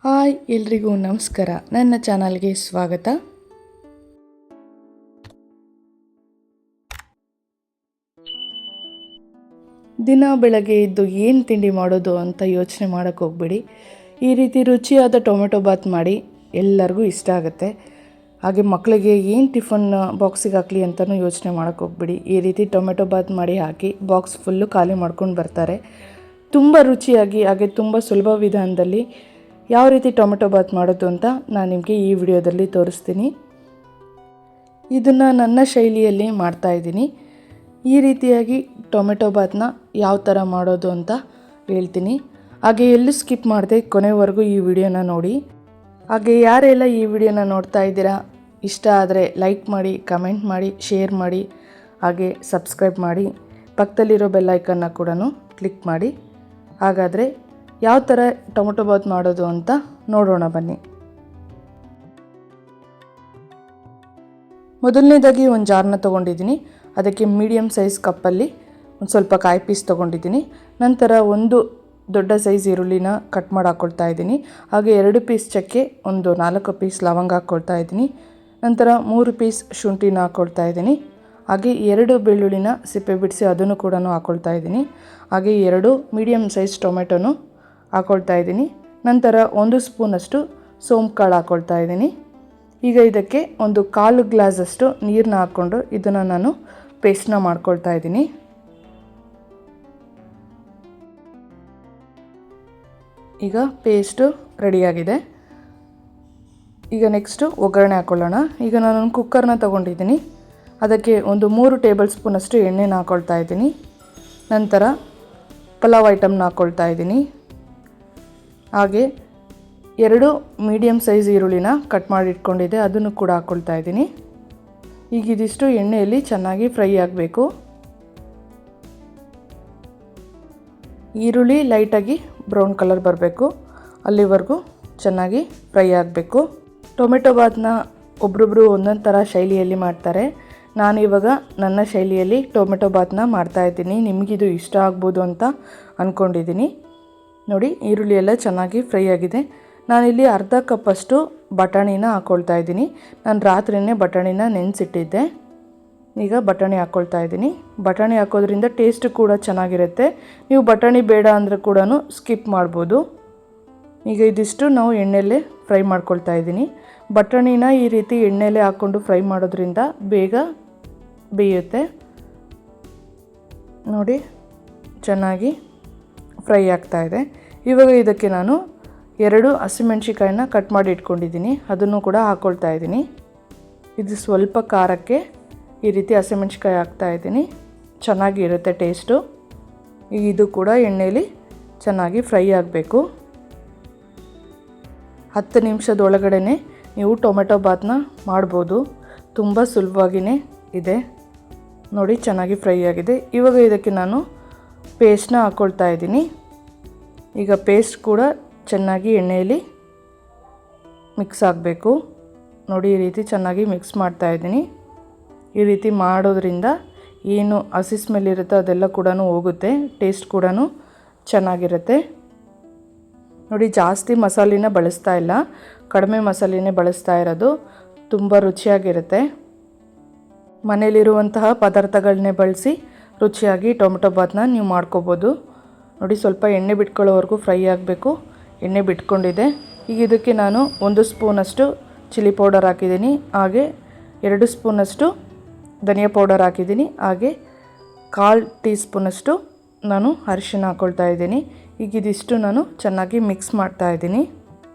Hi ಎಲ್ರಿಗೂ ನಮಸ್ಕಾರ. ನನ್ನ ಚಾನಲ್ಗೆ ಸ್ವಾಗತ. ದಿನ ಬೆಳಗ್ಗೆ ಎದ್ದು ಏನು ತಿಂಡಿ ಮಾಡೋದು ಅಂತ ಯೋಚನೆ ಮಾಡೋಕ್ಕೆ ಹೋಗ್ಬೇಡಿ. ಈ ರೀತಿ ರುಚಿಯಾದ ಟೊಮೆಟೊ ಬಾತ್ ಮಾಡಿ, ಎಲ್ಲರಿಗೂ ಇಷ್ಟ ಆಗುತ್ತೆ. ಹಾಗೆ ಮಕ್ಕಳಿಗೆ ಏನು ಟಿಫನ್ ಬಾಕ್ಸಿಗೆ ಹಾಕಲಿ ಅಂತಲೂ ಯೋಚನೆ ಮಾಡೋಕ್ಕೆ ಹೋಗ್ಬೇಡಿ. ಈ ರೀತಿ ಟೊಮೆಟೊ ಬಾತ್ ಮಾಡಿ ಹಾಕಿ ಬಾಕ್ಸ್ ಫುಲ್ಲು ಖಾಲಿ ಮಾಡ್ಕೊಂಡು ಬರ್ತಾರೆ. ತುಂಬ ರುಚಿಯಾಗಿ ಹಾಗೆ ತುಂಬ ಸುಲಭ ವಿಧಾನದಲ್ಲಿ ಯಾವ ರೀತಿ ಟೊಮೆಟೊ ಬಾತ್ ಮಾಡೋದು ಅಂತ ನಾನು ನಿಮಗೆ ಈ ವಿಡಿಯೋದಲ್ಲಿ ತೋರಿಸ್ತೀನಿ. ಇದನ್ನು ನನ್ನ ಶೈಲಿಯಲ್ಲಿ ಮಾಡ್ತಾಯಿದ್ದೀನಿ. ಈ ರೀತಿಯಾಗಿ ಟೊಮೆಟೊ ಬಾತ್ನ ಯಾವ ಥರ ಮಾಡೋದು ಅಂತ ಹೇಳ್ತೀನಿ. ಹಾಗೆ ಎಲ್ಲೂ ಸ್ಕಿಪ್ ಮಾಡದೆ ಕೊನೆವರೆಗೂ ಈ ವಿಡಿಯೋನ ನೋಡಿ. ಹಾಗೆ ಯಾರೆಲ್ಲ ಈ ವಿಡಿಯೋನ ನೋಡ್ತಾ ಇದ್ದೀರಾ, ಇಷ್ಟ ಆದರೆ ಲೈಕ್ ಮಾಡಿ, ಕಮೆಂಟ್ ಮಾಡಿ, ಶೇರ್ ಮಾಡಿ, ಹಾಗೆ ಸಬ್ಸ್ಕ್ರೈಬ್ ಮಾಡಿ, ಪಕ್ಕದಲ್ಲಿರೋ ಬೆಲ್ ಐಕನ್ನ ಕೂಡ ಕ್ಲಿಕ್ ಮಾಡಿ. ಹಾಗಾದರೆ ಯಾವ ಥರ ಟೊಮೆಟೊ ಬಾತ್ ಮಾಡೋದು ಅಂತ ನೋಡೋಣ ಬನ್ನಿ. ಮೊದಲನೇದಾಗಿ ಒಂದು ಜಾರನ್ನ ತೊಗೊಂಡಿದ್ದೀನಿ. ಅದಕ್ಕೆ ಮೀಡಿಯಮ್ ಸೈಜ್ ಕಪ್ಪಲ್ಲಿ ಒಂದು ಸ್ವಲ್ಪ ಕಾಯಿ ಪೀಸ್ ತೊಗೊಂಡಿದ್ದೀನಿ. ನಂತರ ಒಂದು ದೊಡ್ಡ ಸೈಜ್ ಈರುಳ್ಳಿನ ಕಟ್ ಮಾಡಿ ಹಾಕ್ಕೊಳ್ತಾ ಇದ್ದೀನಿ. ಹಾಗೆ 2 ಪೀಸ್ ಚಕ್ಕೆ, ಒಂದು 4 ಪೀಸ್ ಲವಂಗ ಹಾಕ್ಕೊಳ್ತಾ ಇದ್ದೀನಿ. ನಂತರ 3 ಪೀಸ್ ಶುಂಠಿನ ಹಾಕ್ಕೊಳ್ತಾ ಇದ್ದೀನಿ. ಹಾಗೆ 2 ಬೆಳ್ಳುಳ್ಳಿನ ಸಿಪ್ಪೆ ಬಿಡಿಸಿ ಅದನ್ನು ಕೂಡ ಹಾಕ್ಕೊಳ್ತಾ ಇದ್ದೀನಿ. ಹಾಗೆ 2 ಮೀಡಿಯಮ್ ಸೈಜ್ ಟೊಮೆಟೊನು ಹಾಕ್ಕೊಳ್ತಾ ಇದ್ದೀನಿ. ನಂತರ 1 ಸ್ಪೂನಷ್ಟು ಸೋಂಪು ಕಾಳು ಹಾಕ್ಕೊಳ್ತಾ ಇದ್ದೀನಿ. ಈಗ ಇದಕ್ಕೆ ಒಂದು 1/4 ಗ್ಲಾಸಷ್ಟು ನೀರನ್ನ ಹಾಕ್ಕೊಂಡು ಇದನ್ನು ನಾನು ಪೇಸ್ಟ್ನ ಮಾಡ್ಕೊಳ್ತಾ ಇದ್ದೀನಿ. ಈಗ ಪೇಸ್ಟು ರೆಡಿಯಾಗಿದೆ. ಈಗ ನೆಕ್ಸ್ಟು ಒಗ್ಗರಣೆ ಹಾಕ್ಕೊಳ್ಳೋಣ. ಈಗ ನಾನು ಕುಕ್ಕರ್ನ ತೊಗೊಂಡಿದ್ದೀನಿ. ಅದಕ್ಕೆ ಒಂದು 3 ಟೇಬಲ್ ಸ್ಪೂನಷ್ಟು ಎಣ್ಣೆನ ಹಾಕ್ಕೊಳ್ತಾ ಇದ್ದೀನಿ. ನಂತರ ಪಲಾವ್ ಐಟಮ್ನ ಹಾಕ್ಕೊಳ್ತಾ ಇದ್ದೀನಿ. ಹಾಗೆ 2 ಮೀಡಿಯಮ್ ಸೈಜ್ ಈರುಳ್ಳಿನ ಕಟ್ ಮಾಡಿ ಇಟ್ಕೊಂಡಿದ್ದೆ, ಅದನ್ನು ಕೂಡ ಹಾಕ್ಕೊಳ್ತಾ ಇದ್ದೀನಿ. ಈಗ ಇದಿಷ್ಟು ಎಣ್ಣೆಯಲ್ಲಿ ಚೆನ್ನಾಗಿ ಫ್ರೈ ಆಗಬೇಕು. ಈರುಳ್ಳಿ ಲೈಟಾಗಿ ಬ್ರೌನ್ ಕಲರ್ ಬರಬೇಕು, ಅಲ್ಲಿವರೆಗೂ ಚೆನ್ನಾಗಿ ಫ್ರೈ ಆಗಬೇಕು. ಟೊಮೆಟೊ ಬಾತ್ನ ಒಬ್ರೊಬ್ಬರು ಒಂದೊಂದು ಥರ ಶೈಲಿಯಲ್ಲಿ ಮಾಡ್ತಾರೆ. ನಾನಿವಾಗ ನನ್ನ ಶೈಲಿಯಲ್ಲಿ ಟೊಮೆಟೊ ಬಾತ್ನ ಮಾಡ್ತಾಯಿದ್ದೀನಿ. ನಿಮಗಿದು ಇಷ್ಟ ಆಗ್ಬೋದು ಅಂತ ಅಂದ್ಕೊಂಡಿದ್ದೀನಿ. ನೋಡಿ, ಈರುಳ್ಳಿ ಎಲ್ಲ ಚೆನ್ನಾಗಿ ಫ್ರೈ ಆಗಿದೆ. ನಾನಿಲ್ಲಿ ಅರ್ಧ ಕಪ್ಪಷ್ಟು ಬಟಾಣಿನ ಹಾಕ್ಕೊಳ್ತಾ ಇದ್ದೀನಿ. ನಾನು ರಾತ್ರಿಯೇ ಬಟಾಣಿನ ನೆನೆಸಿಟ್ಟಿದ್ದೆ. ಈಗ ಬಟಾಣಿ ಹಾಕ್ಕೊಳ್ತಾ ಇದ್ದೀನಿ. ಬಟಾಣಿ ಹಾಕೋದ್ರಿಂದ ಟೇಸ್ಟ್ ಕೂಡ ಚೆನ್ನಾಗಿರುತ್ತೆ. ನೀವು ಬಟಾಣಿ ಬೇಡ ಅಂದರೆ ಕೂಡ ಸ್ಕಿಪ್ ಮಾಡ್ಬೋದು. ಈಗ ಇದಿಷ್ಟು ನಾವು ಎಣ್ಣೆಯಲ್ಲೇ ಫ್ರೈ ಮಾಡ್ಕೊಳ್ತಾ ಇದ್ದೀನಿ. ಬಟಾಣಿನ ಈ ರೀತಿ ಎಣ್ಣೆಯಲ್ಲೇ ಹಾಕ್ಕೊಂಡು ಫ್ರೈ ಮಾಡೋದ್ರಿಂದ ಬೇಗ ಬೇಯುತ್ತೆ. ನೋಡಿ, ಚೆನ್ನಾಗಿ ಫ್ರೈ ಆಗ್ತಾ ಇದೆ. ಇವಾಗ ಇದಕ್ಕೆ ನಾನು 2 ಹಸಿಮೆಣ್ಸಿಕಾಯಿನ ಕಟ್ ಮಾಡಿ ಇಟ್ಕೊಂಡಿದ್ದೀನಿ, ಅದನ್ನು ಕೂಡ ಹಾಕ್ಕೊಳ್ತಾ ಇದ್ದೀನಿ. ಇದು ಸ್ವಲ್ಪ ಖಾರಕ್ಕೆ ಈ ರೀತಿ ಹಸಿಮೆಣ್ಸಿಕಾಯಿ ಹಾಕ್ತಾ ಇದ್ದೀನಿ, ಚೆನ್ನಾಗಿರುತ್ತೆ ಟೇಸ್ಟು. ಈಗ ಇದು ಕೂಡ ಎಣ್ಣೆಯಲ್ಲಿ ಚೆನ್ನಾಗಿ ಫ್ರೈ ಆಗಬೇಕು. 10 ನಿಮಿಷದೊಳಗಡೆ ನೀವು ಟೊಮೆಟೊ ಬಾತ್ನ ಮಾಡ್ಬೋದು. ತುಂಬ ಸುಲಭವಾಗಿಯೇ ಇದೆ. ನೋಡಿ, ಚೆನ್ನಾಗಿ ಫ್ರೈ ಆಗಿದೆ. ಇವಾಗ ಇದಕ್ಕೆ ನಾನು ಪೇಸ್ಟ್ನ ಹಾಕ್ಕೊಳ್ತಾ ಇದ್ದೀನಿ. ಈಗ ಪೇಸ್ಟ್ ಕೂಡ ಚೆನ್ನಾಗಿ ಎಣ್ಣೆಯಲ್ಲಿ ಮಿಕ್ಸ್ ಆಗಬೇಕು. ನೋಡಿ, ಈ ರೀತಿ ಚೆನ್ನಾಗಿ ಮಿಕ್ಸ್ ಮಾಡ್ತಾ ಇದ್ದೀನಿ. ಈ ರೀತಿ ಮಾಡೋದ್ರಿಂದ ಏನು ಹಸಿ ಸ್ಮೆಲ್ ಇರುತ್ತೋ ಅದೆಲ್ಲ ಕೂಡ ಹೋಗುತ್ತೆ, ಟೇಸ್ಟ್ ಕೂಡ ಚೆನ್ನಾಗಿರುತ್ತೆ. ನೋಡಿ, ಜಾಸ್ತಿ ಮಸಾಲೆನ ಬಳಸ್ತಾ ಇಲ್ಲ, ಕಡಿಮೆ ಮಸಾಲೆನೇ ಬಳಸ್ತಾ ಇರೋದು. ತುಂಬ ರುಚಿಯಾಗಿರುತ್ತೆ. ಮನೇಲಿರುವಂತಹ ಪದಾರ್ಥಗಳನ್ನೇ ಬಳಸಿ ರುಚಿಯಾಗಿ ಟೊಮೆಟೊ ಬಾತ್ನ ನೀವು ಮಾಡ್ಕೋಬೋದು. ನೋಡಿ, ಸ್ವಲ್ಪ ಎಣ್ಣೆ ಬಿಟ್ಕೊಳ್ಳೋವರೆಗೂ ಫ್ರೈ ಆಗಬೇಕು. ಎಣ್ಣೆ ಬಿಟ್ಕೊಂಡಿದೆ. ಈಗ ಇದಕ್ಕೆ ನಾನು 1 ಸ್ಪೂನಷ್ಟು ಚಿಲ್ಲಿ ಪೌಡರ್ ಹಾಕಿದ್ದೀನಿ. ಹಾಗೆ 2 ಸ್ಪೂನಷ್ಟು ಧನಿಯಾ ಪೌಡರ್ ಹಾಕಿದ್ದೀನಿ. ಹಾಗೆ 1/4 ಟೀ ಸ್ಪೂನಷ್ಟು ನಾನು ಅರಿಶಿನ ಹಾಕ್ಕೊಳ್ತಾ ಇದ್ದೀನಿ. ಈಗ ಇದಿಷ್ಟು ನಾನು ಚೆನ್ನಾಗಿ ಮಿಕ್ಸ್ ಮಾಡ್ತಾ ಇದ್ದೀನಿ.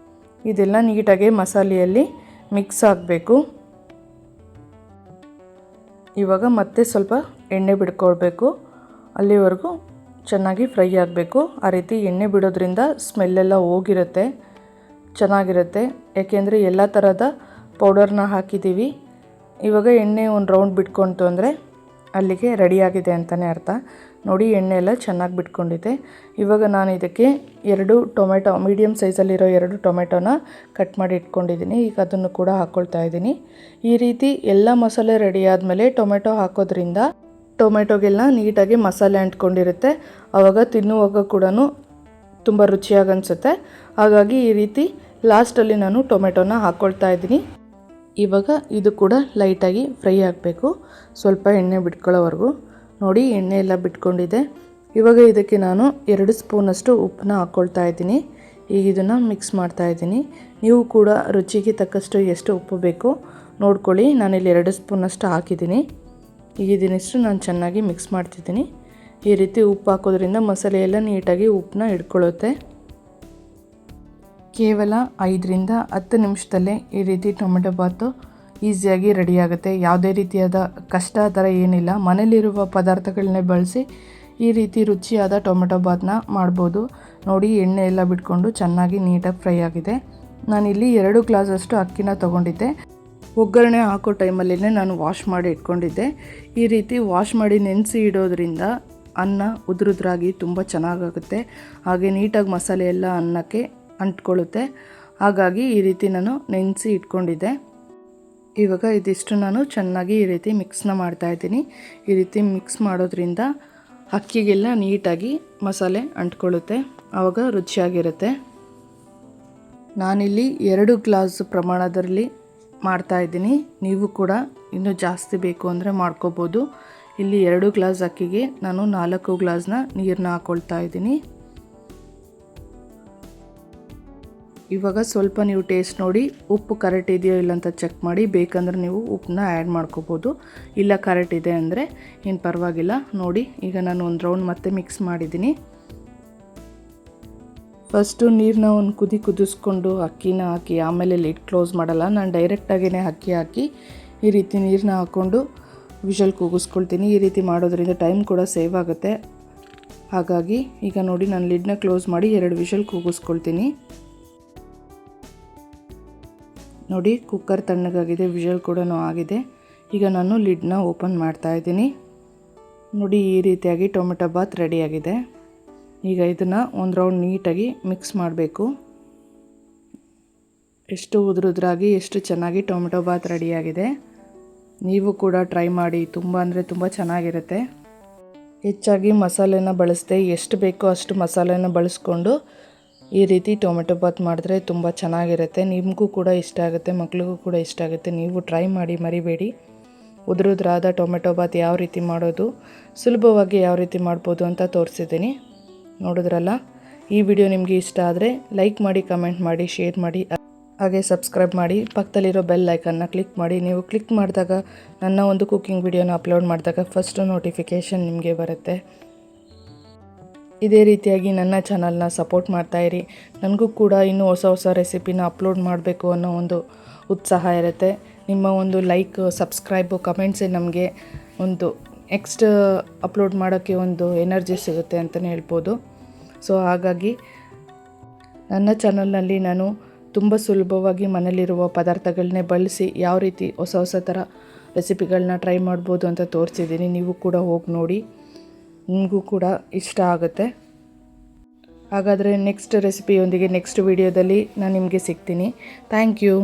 ಇದೆಲ್ಲ ನೀಟಾಗಿ ಮಸಾಲೆಯಲ್ಲಿ ಮಿಕ್ಸ್ ಆಗಬೇಕು. ಇವಾಗ ಮತ್ತೆ ಸ್ವಲ್ಪ ಎಣ್ಣೆ ಬಿಡ್ಕೊಳ್ಬೇಕು, ಅಲ್ಲಿವರೆಗೂ ಚೆನ್ನಾಗಿ ಫ್ರೈ ಆಗಬೇಕು. ಆ ರೀತಿ ಎಣ್ಣೆ ಬಿಡೋದ್ರಿಂದ ಸ್ಮೆಲ್ಲೆಲ್ಲ ಹೋಗಿರುತ್ತೆ, ಚೆನ್ನಾಗಿರುತ್ತೆ. ಯಾಕೆಂದರೆ ಎಲ್ಲ ಥರದ ಪೌಡರ್ನ ಹಾಕಿದ್ದೀವಿ. ಇವಾಗ ಎಣ್ಣೆ ಒಂದು ರೌಂಡ್ ಬಿಟ್ಕೊಳ್ತು ಅಂದರೆ ಅಲ್ಲಿಗೆ ರೆಡಿಯಾಗಿದೆ ಅಂತಲೇ ಅರ್ಥ. ನೋಡಿ, ಎಣ್ಣೆ ಎಲ್ಲ ಚೆನ್ನಾಗಿ ಬಿಟ್ಕೊಂಡಿದೆ. ಇವಾಗ ನಾನು ಇದಕ್ಕೆ 2 ಟೊಮೆಟೊ, ಮೀಡಿಯಮ್ ಸೈಜಲ್ಲಿರೋ 2 ಟೊಮೆಟೊನ ಕಟ್ ಮಾಡಿ ಇಟ್ಕೊಂಡಿದ್ದೀನಿ. ಈಗ ಅದನ್ನು ಕೂಡ ಹಾಕ್ಕೊಳ್ತಾ ಇದ್ದೀನಿ. ಈ ರೀತಿ ಎಲ್ಲ ಮಸಾಲೆ ರೆಡಿ ಆದಮೇಲೆ ಟೊಮೆಟೊ ಹಾಕೋದ್ರಿಂದ ಟೊಮೆಟೊಗೆಲ್ಲ ನೀಟಾಗಿ ಮಸಾಲೆ ಅಂಟ್ಕೊಂಡಿರುತ್ತೆ. ಆವಾಗ ತಿನ್ನುವಾಗ ಕೂಡ ತುಂಬ ರುಚಿಯಾಗಿ ಅನಿಸುತ್ತೆ. ಹಾಗಾಗಿ ಈ ರೀತಿ ಲಾಸ್ಟಲ್ಲಿ ನಾನು ಟೊಮೆಟೊನ ಹಾಕ್ಕೊಳ್ತಾ ಇದ್ದೀನಿ. ಇವಾಗ ಇದು ಕೂಡ ಲೈಟಾಗಿ ಫ್ರೈ ಆಗಬೇಕು, ಸ್ವಲ್ಪ ಎಣ್ಣೆ ಬಿಟ್ಕೊಳ್ಳೋವರೆಗೂ. ನೋಡಿ ಎಣ್ಣೆ ಎಲ್ಲ ಬಿಟ್ಕೊಂಡಿದೆ. ಇವಾಗ ಇದಕ್ಕೆ ನಾನು 2 ಸ್ಪೂನಷ್ಟು ಉಪ್ಪನ್ನ ಹಾಕ್ಕೊಳ್ತಾ ಇದ್ದೀನಿ. ಈಗ ಇದನ್ನು ಮಿಕ್ಸ್ ಮಾಡ್ತಾ ಇದ್ದೀನಿ. ನೀವು ಕೂಡ ರುಚಿಗೆ ತಕ್ಕಷ್ಟು ಎಷ್ಟು ಉಪ್ಪು ಬೇಕೋ ನೋಡ್ಕೊಳ್ಳಿ. ನಾನಿಲ್ಲಿ 2 ಸ್ಪೂನಷ್ಟು ಹಾಕಿದ್ದೀನಿ. ಈಗ ಇದನ್ನಿಷ್ಟು ನಾನು ಚೆನ್ನಾಗಿ ಮಿಕ್ಸ್ ಮಾಡ್ತಿದ್ದೀನಿ. ಈ ರೀತಿ ಉಪ್ಪು ಹಾಕೋದ್ರಿಂದ ಮಸಾಲೆ ಎಲ್ಲ ನೀಟಾಗಿ ಉಪ್ಪನ್ನ ಹಿಡ್ಕೊಳ್ಳುತ್ತೆ. ಕೇವಲ 5ರಿಂದ 10 ನಿಮಿಷದಲ್ಲೇ ಈ ರೀತಿ ಟೊಮೆಟೊ ಬಾತು ಈಸಿಯಾಗಿ ರೆಡಿಯಾಗುತ್ತೆ. ಯಾವುದೇ ರೀತಿಯಾದ ಕಷ್ಟ ಆ ಥರ ಏನಿಲ್ಲ. ಮನೇಲಿರುವ ಪದಾರ್ಥಗಳನ್ನೇ ಬಳಸಿ ಈ ರೀತಿ ರುಚಿಯಾದ ಟೊಮೆಟೊ ಬಾತನ್ನ ಮಾಡ್ಬೋದು. ನೋಡಿ ಎಣ್ಣೆ ಎಲ್ಲ ಬಿಟ್ಕೊಂಡು ಚೆನ್ನಾಗಿ ನೀಟಾಗಿ ಫ್ರೈ ಆಗಿದೆ. ನಾನಿಲ್ಲಿ 2 ಗ್ಲಾಸಷ್ಟು ಅಕ್ಕಿನ ತೊಗೊಂಡಿದ್ದೆ. ಒಗ್ಗರಣೆ ಹಾಕೋ ಟೈಮಲ್ಲೇ ನಾನು ವಾಶ್ ಮಾಡಿ ಇಟ್ಕೊಂಡಿದ್ದೆ. ಈ ರೀತಿ ವಾಶ್ ಮಾಡಿ ನೆನೆಸಿ ಇಡೋದ್ರಿಂದ ಅನ್ನ ಉದುರುದ್ರಾಗಿ ತುಂಬ ಚೆನ್ನಾಗಾಗುತ್ತೆ. ಹಾಗೆ ನೀಟಾಗಿ ಮಸಾಲೆ ಎಲ್ಲ ಅನ್ನಕ್ಕೆ ಅಂಟ್ಕೊಳ್ಳುತ್ತೆ. ಹಾಗಾಗಿ ಈ ರೀತಿ ನಾನು ನೆನೆಸಿ ಇಟ್ಕೊಂಡಿದ್ದೆ. ಇವಾಗ ಇದಿಷ್ಟು ನಾನು ಚೆನ್ನಾಗಿ ಈ ರೀತಿ ಮಿಕ್ಸ್ನ ಮಾಡ್ತಾಯಿದ್ದೀನಿ. ಈ ರೀತಿ ಮಿಕ್ಸ್ ಮಾಡೋದ್ರಿಂದ ಅಕ್ಕಿಗೆಲ್ಲ ನೀಟಾಗಿ ಮಸಾಲೆ ಅಂಟ್ಕೊಳ್ಳುತ್ತೆ, ಆವಾಗ ರುಚಿಯಾಗಿರುತ್ತೆ. ನಾನಿಲ್ಲಿ 2 ಗ್ಲಾಸ್ ಪ್ರಮಾಣದಲ್ಲಿ ಮಾಡ್ತಾಯಿದ್ದೀನಿ. ನೀವು ಕೂಡ ಇನ್ನೂ ಜಾಸ್ತಿ ಬೇಕು ಅಂದರೆ ಮಾಡ್ಕೋಬೋದು. ಇಲ್ಲಿ 2 ಗ್ಲಾಸ್ ಅಕ್ಕಿಗೆ ನಾನು 4 ಗ್ಲಾಸ್ನ ನೀರನ್ನ ಹಾಕ್ಕೊಳ್ತಾ ಇದ್ದೀನಿ. ಇವಾಗ ಸ್ವಲ್ಪ ನೀವು ಟೇಸ್ಟ್ ನೋಡಿ ಉಪ್ಪು ಕರೆಕ್ಟ್ ಇದೆಯೋ ಇಲ್ಲ ಅಂತ ಚೆಕ್ ಮಾಡಿ. ಬೇಕಂದ್ರೆ ನೀವು ಉಪ್ಪನ್ನ ಆ್ಯಡ್ ಮಾಡ್ಕೋಬೋದು. ಇಲ್ಲ ಕರೆಕ್ಟ್ ಇದೆ ಅಂದರೆ ಏನು ಪರವಾಗಿಲ್ಲ. ನೋಡಿ ಈಗ ನಾನು ಒಂದು ರೌಂಡ್ ಮತ್ತೆ ಮಿಕ್ಸ್ ಮಾಡಿದ್ದೀನಿ. ಫಸ್ಟು ನೀರನ್ನ ಒಂದು ಕುದಿಸ್ಕೊಂಡು ಅಕ್ಕಿನ ಹಾಕಿ ಆಮೇಲೆ ಲಿಡ್ ಕ್ಲೋಸ್ ಮಾಡಲ್ಲ. ನಾನು ಡೈರೆಕ್ಟಾಗಿಯೇ ಅಕ್ಕಿ ಹಾಕಿ ಈ ರೀತಿ ನೀರನ್ನ ಹಾಕ್ಕೊಂಡು ವಿಷಲ್ ಕೂಗಿಸ್ಕೊಳ್ತೀನಿ. ಈ ರೀತಿ ಮಾಡೋದ್ರಿಂದ ಟೈಮ್ ಕೂಡ ಸೇವ್ ಆಗುತ್ತೆ. ಹಾಗಾಗಿ ಈಗ ನೋಡಿ ನಾನು ಲಿಡ್ನ ಕ್ಲೋಸ್ ಮಾಡಿ 2 ವಿಷಲ್ ಕೂಗಿಸ್ಕೊಳ್ತೀನಿ. ನೋಡಿ ಕುಕ್ಕರ್ ತಣ್ಣಗಾಗಿದೆ, ವಿಷಲ್ ಕೂಡ ಆಗಿದೆ. ಈಗ ನಾನು ಲಿಡ್ನ ಓಪನ್ ಮಾಡ್ತಾ ಇದ್ದೀನಿ. ನೋಡಿ ಈ ರೀತಿಯಾಗಿ ಟೊಮೆಟೊ ಬಾತ್ ರೆಡಿಯಾಗಿದೆ. ಈಗ ಇದನ್ನು ಒಂದು ರೌಂಡ್ ನೀಟಾಗಿ ಮಿಕ್ಸ್ ಮಾಡಬೇಕು. ಎಷ್ಟು ಉದುರುದ್ರಾಗಿ ಎಷ್ಟು ಚೆನ್ನಾಗಿ ಟೊಮೆಟೊ ಬಾತ್ ರೆಡಿಯಾಗಿದೆ. ನೀವು ಕೂಡ ಟ್ರೈ ಮಾಡಿ, ತುಂಬ ಅಂದರೆ ತುಂಬ ಚೆನ್ನಾಗಿರುತ್ತೆ. ಹೆಚ್ಚಾಗಿ ಮಸಾಲೆನ ಬಳಸದೆ ಎಷ್ಟು ಬೇಕೋ ಅಷ್ಟು ಮಸಾಲೆನ ಬಳಸ್ಕೊಂಡು ಈ ರೀತಿ ಟೊಮೆಟೊ ಬಾತ್ ಮಾಡಿದ್ರೆ ತುಂಬ ಚೆನ್ನಾಗಿರುತ್ತೆ. ನಿಮಗೂ ಕೂಡ ಇಷ್ಟ ಆಗುತ್ತೆ, ಮಕ್ಳಿಗೂ ಕೂಡ ಇಷ್ಟ ಆಗುತ್ತೆ. ನೀವು ಟ್ರೈ ಮಾಡಿ, ಮರಿಬೇಡಿ. ಉದುರುದ್ರಾದ ಟೊಮೆಟೊ ಬಾತ್ ಯಾವ ರೀತಿ ಮಾಡೋದು, ಸುಲಭವಾಗಿ ಯಾವ ರೀತಿ ಮಾಡ್ಬೋದು ಅಂತ ತೋರಿಸಿದ್ದೀನಿ. ನೋಡಿದ್ರಲ್ಲ. ಈ ವಿಡಿಯೋ ನಿಮಗೆ ಇಷ್ಟ ಆದರೆ ಲೈಕ್ ಮಾಡಿ, ಕಮೆಂಟ್ ಮಾಡಿ, ಶೇರ್ ಮಾಡಿ, ಹಾಗೆ ಸಬ್ಸ್ಕ್ರೈಬ್ ಮಾಡಿ. ಪಕ್ಕದಲ್ಲಿರೋ ಬೆಲ್ ಐಕನ್ನ ಕ್ಲಿಕ್ ಮಾಡಿ. ನೀವು ಕ್ಲಿಕ್ ಮಾಡಿದಾಗ ನನ್ನ ಒಂದು ಕುಕ್ಕಿಂಗ್ ವಿಡಿಯೋನ ಅಪ್ಲೋಡ್ ಮಾಡಿದಾಗ ಫಸ್ಟು ನೋಟಿಫಿಕೇಷನ್ ನಿಮಗೆ ಬರುತ್ತೆ. ಇದೇ ರೀತಿಯಾಗಿ ನನ್ನ ಚಾನಲ್ನ ಸಪೋರ್ಟ್ ಮಾಡ್ತಾಯಿರಿ. ನನಗೂ ಕೂಡ ಇನ್ನೂ ಹೊಸ ರೆಸಿಪಿನ ಅಪ್ಲೋಡ್ ಮಾಡಬೇಕು ಅನ್ನೋ ಒಂದು ಉತ್ಸಾಹ ಇರುತ್ತೆ. ನಿಮ್ಮ ಒಂದು ಲೈಕ್, ಸಬ್ಸ್ಕ್ರೈಬು, ಕಮೆಂಟ್ಸೇ ನಮಗೆ ಒಂದು ನೆಕ್ಸ್ಟ್ ಅಪ್ಲೋಡ್ ಮಾಡೋಕ್ಕೆ ಒಂದು ಎನರ್ಜಿ ಸಿಗುತ್ತೆ ಅಂತಲೇ ಹೇಳ್ಬೋದು. ಸೊ ಹಾಗಾಗಿ ನನ್ನ ಚಾನಲ್ನಲ್ಲಿ ನಾನು ತುಂಬ ಸುಲಭವಾಗಿ ಮನೇಲಿರುವ ಪದಾರ್ಥಗಳನ್ನೇ ಬಳಸಿ ಯಾವ ರೀತಿ ಹೊಸ ಥರ ರೆಸಿಪಿಗಳನ್ನ ಟ್ರೈ ಮಾಡ್ಬೋದು ಅಂತ ತೋರಿಸಿದ್ದೀನಿ. ನೀವು ಕೂಡ ಹೋಗಿ ನೋಡಿ, ನಿಮಗೂ ಕೂಡ ಇಷ್ಟ ಆಗುತ್ತೆ. ಹಾಗಾದರೆ ನೆಕ್ಸ್ಟ್ ರೆಸಿಪಿಯೊಂದಿಗೆ ನೆಕ್ಸ್ಟ್ ವಿಡಿಯೋದಲ್ಲಿ ನಾನು ನಿಮಗೆ ಸಿಗ್ತೀನಿ. Thank you.